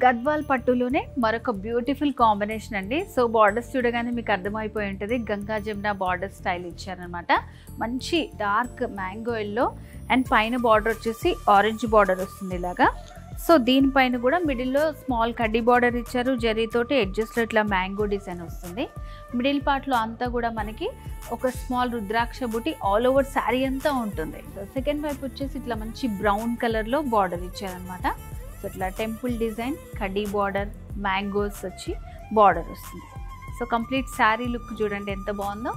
గద్వాల్ పట్టులోనే మరొక beautiful combination అండి. So borders చూడగానే మీకు అర్థమైపోయి ఉంటుంది, గంగా జమున బార్డర్ స్టైల్ ఇచ్చారనమాట. మంచి డార్క్ మ్యాంగో ఎల్లో అండ్ పైన బార్డర్ వచ్చేసి ఆరెంజ్ బార్డర్ వస్తుంది ఇలాగా. సో దీనిపైన కూడా మిడిల్లో స్మాల్ కడ్డీ బార్డర్ ఇచ్చారు, జరీతోటి ఎడ్జస్ట్లో ఇట్లా మ్యాంగో డిజైన్ వస్తుంది. మిడిల్ పార్ట్లో అంతా కూడా మనకి ఒక స్మాల్ రుద్రాక్ష బుట్టి ఆల్ ఓవర్ శారీ అంతా ఉంటుంది. సో సెకండ్ వైపు వచ్చేసి ఇట్లా మంచి బ్రౌన్ కలర్లో బార్డర్ ఇచ్చారనమాట. సో ఇట్లా టెంపుల్ డిజైన్, కడ్డీ బార్డర్, మ్యాంగోస్ వచ్చి బార్డర్ వస్తుంది. సో కంప్లీట్ శారీ లుక్ చూడండి ఎంత బాగుందో.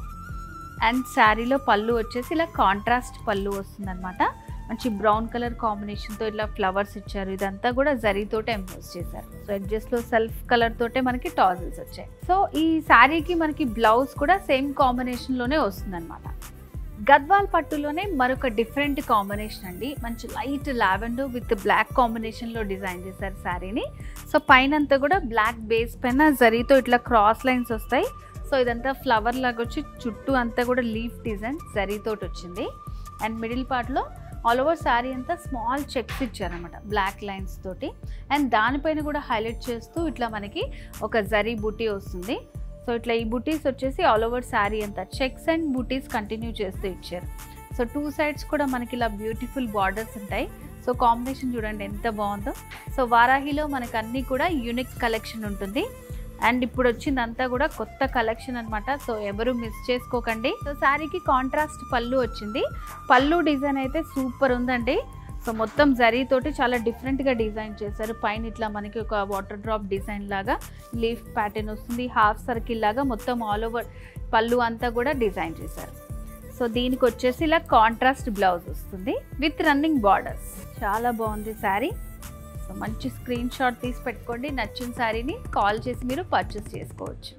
అండ్ శారీలో పళ్ళు వచ్చేసి ఇలా కాంట్రాస్ట్ పళ్ళు వస్తుంది అనమాట. మంచి బ్రౌన్ కలర్ కాంబినేషన్తో ఇట్లా ఫ్లవర్స్ ఇచ్చారు. ఇదంతా కూడా జరీతోటే ఎంపోజ్ చేశారు. సో ఎడ్జెస్ట్లో సెల్ఫ్ కలర్ తోటే మనకి టాజిల్స్ వచ్చాయి. సో ఈ శారీకి మనకి బ్లౌజ్ కూడా సేమ్ కాంబినేషన్లోనే వస్తుంది అనమాట. గద్వాల్ పట్టులోనే మరొక డిఫరెంట్ కాంబినేషన్ అండి. మంచి లైట్ లావెండర్ విత్ బ్లాక్ కాంబినేషన్లో డిజైన్ చేశారు శారీని. సో పైన అంతా కూడా బ్లాక్ బేస్ పైన జరీతో ఇట్లా క్రాస్ లైన్స్ వస్తాయి. సో ఇదంతా ఫ్లవర్ లాగా వచ్చి చుట్టూ అంతా కూడా లీఫ్ డిజైన్ జరీతోటి వచ్చింది. అండ్ మిడిల్ పార్ట్లో ఆల్ ఓవర్ శారీ అంతా స్మాల్ చెక్స్ ఇచ్చారనమాట బ్లాక్ లైన్స్ తోటి. అండ్ దానిపైన కూడా హైలైట్ చేస్తూ ఇట్లా మనకి ఒక జరీ బుటీ వస్తుంది. సో ఇట్లా ఈ బుటీస్ వచ్చేసి ఆల్ ఓవర్ శారీ అంతా చెక్స్ అండ్ బుటీస్ కంటిన్యూ చేస్తూ ఇచ్చారు. సో టూ సైడ్స్ కూడా మనకి ఇలా బ్యూటిఫుల్ బార్డర్స్ ఉంటాయి. సో కాంబినేషన్ చూడండి ఎంత బాగుందో. సో వారాహిలో మనకు అన్నీ కూడా యూనిక్ కలెక్షన్ ఉంటుంది. అండ్ ఇప్పుడు వచ్చిందంతా కూడా కొత్త కలెక్షన్ అనమాట. సో ఎవరు మిస్ చేసుకోకండి. సో శారీకి కాంట్రాస్ట్ పళ్ళు వచ్చింది. పళ్ళు డిజైన్ అయితే సూపర్ ఉందండి. సో మొత్తం జరీతోటి చాలా డిఫరెంట్గా డిజైన్ చేశారు. పైన ఇట్లా మనకి ఒక వాటర్ డ్రాప్ డిజైన్ లాగా లీఫ్ ప్యాటర్న్ వస్తుంది. హాఫ్ సర్కిల్ లాగా మొత్తం ఆల్ ఓవర్ పళ్ళు అంతా కూడా డిజైన్ చేశారు. సో దీనికి వచ్చేసి ఇలా కాంట్రాస్ట్ బ్లౌజ్ వస్తుంది విత్ రన్నింగ్ బార్డర్స్. చాలా బాగుంది శారీ. సో మంచి స్క్రీన్ షాట్ తీసి పెట్టుకోండి. నచ్చిన శారీని కాల్ చేసి మీరు పర్చేస్ చేసుకోవచ్చు.